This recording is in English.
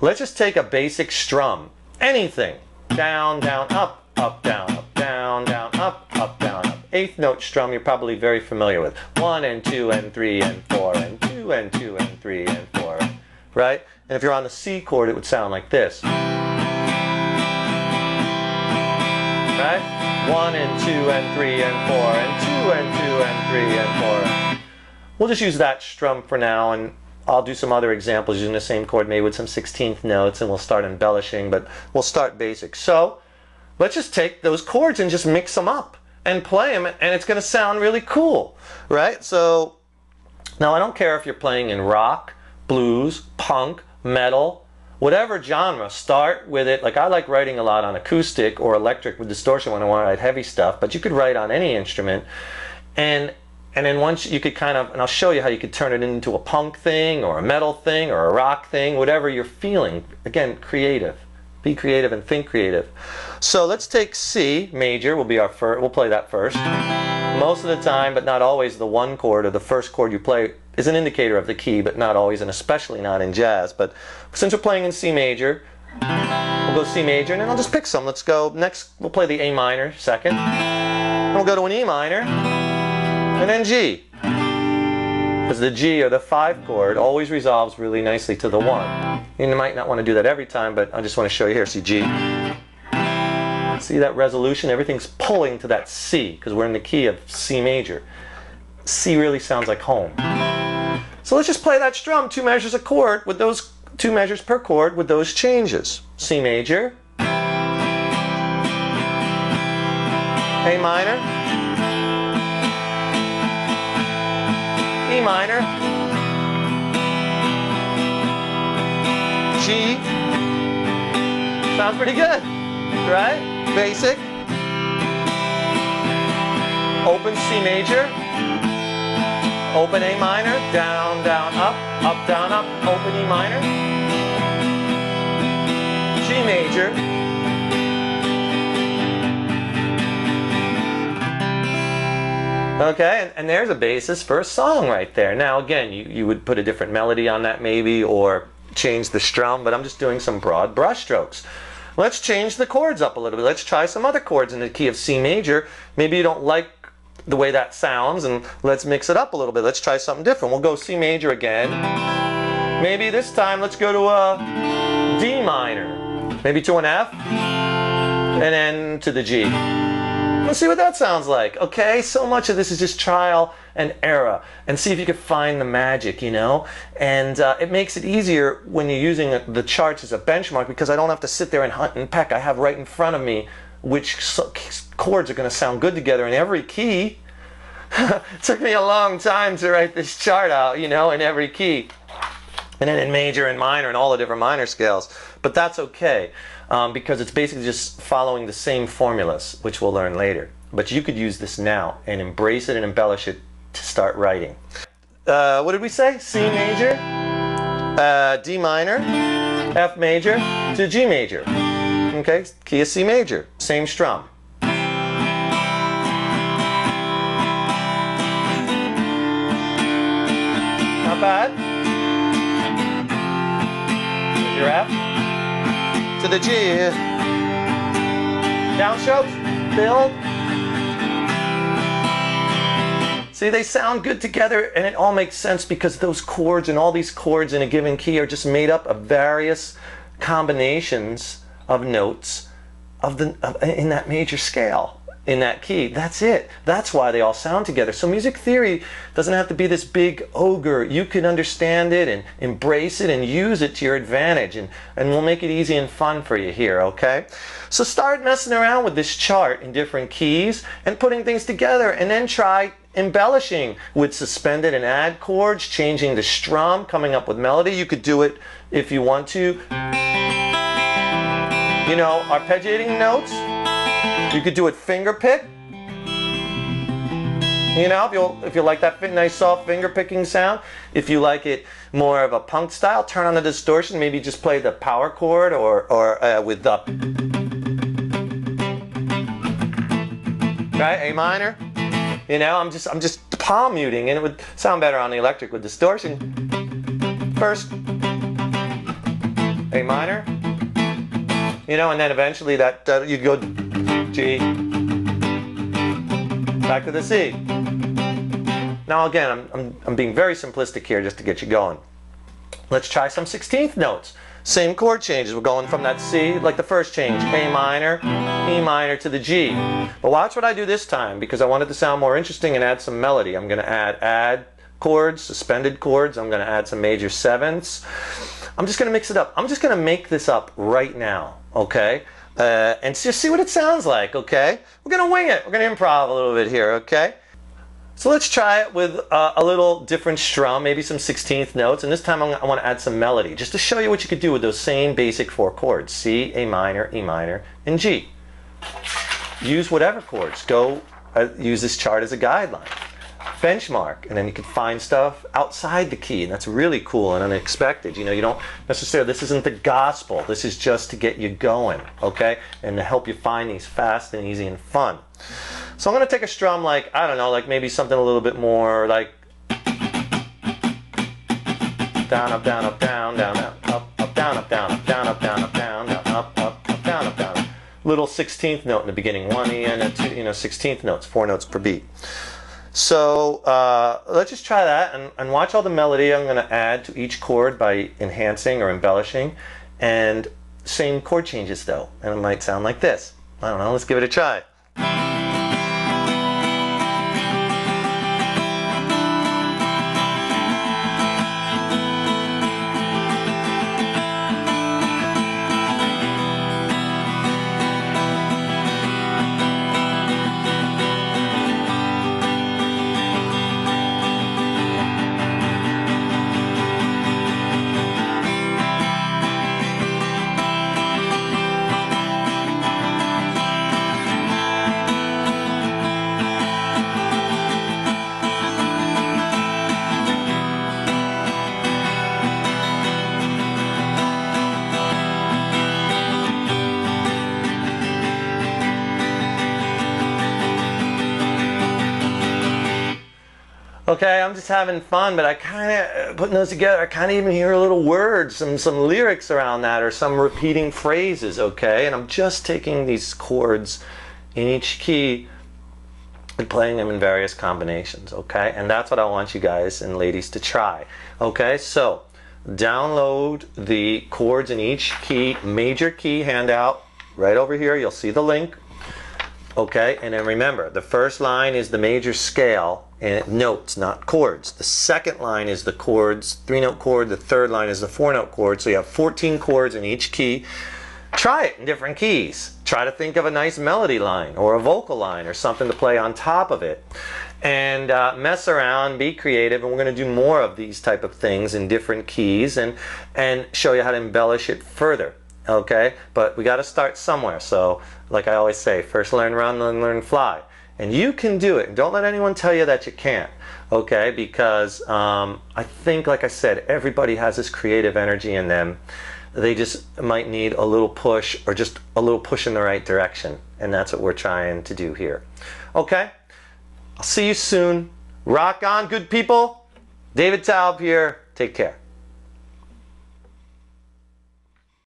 Let's just take a basic strum. Anything. Down, down, up, down, down, up, down, up. Eighth note strum you're probably very familiar with. 1 and 2 and 3 and 4 and 2 and 2 and 3 and 4. Right? And if you're on the C chord, it would sound like this. Right? 1 and 2 and 3 and 4 and 2 and 2 and 3 and 4. We'll just use that strum for now, and I'll do some other examples using the same chord, maybe with some 16th notes, and we'll start embellishing, but we'll start basic. So let's just take those chords and just mix them up and play them, and it's going to sound really cool, right? So now I don't care if you're playing in rock, blues, punk, metal, whatever genre, start with it. Like I like writing a lot on acoustic or electric with distortion when I want to write heavy stuff, but you could write on any instrument, and then once you could kind of, and I'll show you how you could turn it into a punk thing or a metal thing or a rock thing, whatever you're feeling. Again, creative. Be creative and think creative. So let's take C major, will be our first, we'll play that first. Most of the time, but not always, the one chord or the first chord you play is an indicator of the key, but not always, and especially not in jazz. But since we're playing in C major, we'll go C major, and then I'll just pick some. Let's go, next we'll play the A minor second, and we'll go to an E minor, and then G. Because the G, or the 5 chord, always resolves really nicely to the 1. You might not want to do that every time, but I just want to show you here. See G. See that resolution? Everything's pulling to that C, because we're in the key of C major. C really sounds like home. So let's just play that strum 2 measures a chord with those 2 measures per chord with those changes. C major, A minor, E minor, G. Sounds pretty good, right? Basic. Open C major, open A minor, down, down, up, down, up, open E minor, G major, okay, and there's a basis for a song right there. Now again, you would put a different melody on that maybe, or change the strum, but I'm just doing some broad brush strokes. Let's change the chords up a little bit. Let's try some other chords in the key of C major. Maybe you don't like the way that sounds, and let's mix it up a little bit. Let's try something different. We'll go C major again. Maybe this time let's go to a D minor. Maybe to an F, and then to the G. Let's see what that sounds like. Okay, so much of this is just trial and error, and see if you can find the magic, you know. And it makes it easier when you're using the charts as a benchmark, because I don't have to sit there and hunt and peck. I have right in front of me which chords are going to sound good together in every key. It took me a long time to write this chart out, you know, in every key. And then in major and minor and all the different minor scales. But that's okay, because it's basically just following the same formulas, which we'll learn later. But you could use this now and embrace it and embellish it to start writing. What did we say? C major, D minor, F major to G major. Okay, key of C major, same strum. Not bad. Here's your F. To the G. Downstrokes, build. See, they sound good together, and it all makes sense because those chords and all these chords in a given key are just made up of various combinations of notes in that major scale, in that key. That's it. That's why they all sound together. So music theory doesn't have to be this big ogre. You can understand it and embrace it and use it to your advantage, and we'll make it easy and fun for you here, okay? So start messing around with this chart in different keys and putting things together, and then try embellishing with suspended and add chords, changing the strum, coming up with melody. You could do it if you want to. You know, arpeggiating notes. You could do it finger pick. You know, if you like that nice soft finger picking sound. If you like it more of a punk style, turn on the distortion. Maybe just play the power chord or with the right, A minor. You know, I'm just palm muting, and it would sound better on the electric with distortion. First, A minor, you know, and then eventually that you go G, back to the C. Now again, I'm being very simplistic here just to get you going. Let's try some 16th notes. Same chord changes. We're going from that C, like the first change, A minor, E minor to the G. But watch what I do this time, because I want it to sound more interesting and add some melody. I'm going to add chords, suspended chords. I'm going to add some major sevenths. I'm just going to mix it up. I'm just going to make this up right now, okay? And just see what it sounds like, okay? We're going to wing it. We're going to improv a little bit here, okay? So let's try it with a little different strum, maybe some 16th notes, and this time I want to add some melody, just to show you what you could do with those same basic 4 chords, C, A minor, E minor, and G. Use whatever chords. Go use this chart as a guideline. Benchmark, and then you can find stuff outside the key, and that's really cool and unexpected. You know, you don't necessarily, this isn't the gospel, this is just to get you going, okay, and to help you find these fast and easy and fun. So I'm going to take a strum like, I don't know, like maybe something a little bit more like down, up, down, up, down, down, up, up, down, up, down, up, down, up, down, up, down, down, up, down, up, down. Little 16th note in the beginning, 1 E and a 2, 16th notes, 4 notes per beat. So let's just try that and watch all the melody I'm going to add to each chord by enhancing or embellishing, and same chord changes though, and it might sound like this. I don't know, let's give it a try. Okay, I'm just having fun, but I kind of, putting those together, I kind of even hear a little words, some lyrics around that, or some repeating phrases, okay? And I'm just taking these chords in each key and playing them in various combinations, okay? And that's what I want you guys and ladies to try, okay? So, download the chords in each key, major key handout, right over here, you'll see the link. Okay, and then remember, the first line is the major scale and notes, not chords. The second line is the chords, 3-note chord. The third line is the 4-note chord. So you have 14 chords in each key. Try it in different keys. Try to think of a nice melody line or a vocal line or something to play on top of it. And mess around, be creative, and we're going to do more of these type of things in different keys and show you how to embellish it further. Okay, but we got to start somewhere. So, like I always say, first learn run, then learn fly. And you can do it. Don't let anyone tell you that you can't. Okay, because I think, like I said, everybody has this creative energy in them. They just might need a little push, or just a little push in the right direction. And that's what we're trying to do here. Okay, I'll see you soon. Rock on, good people. David Taub here. Take care.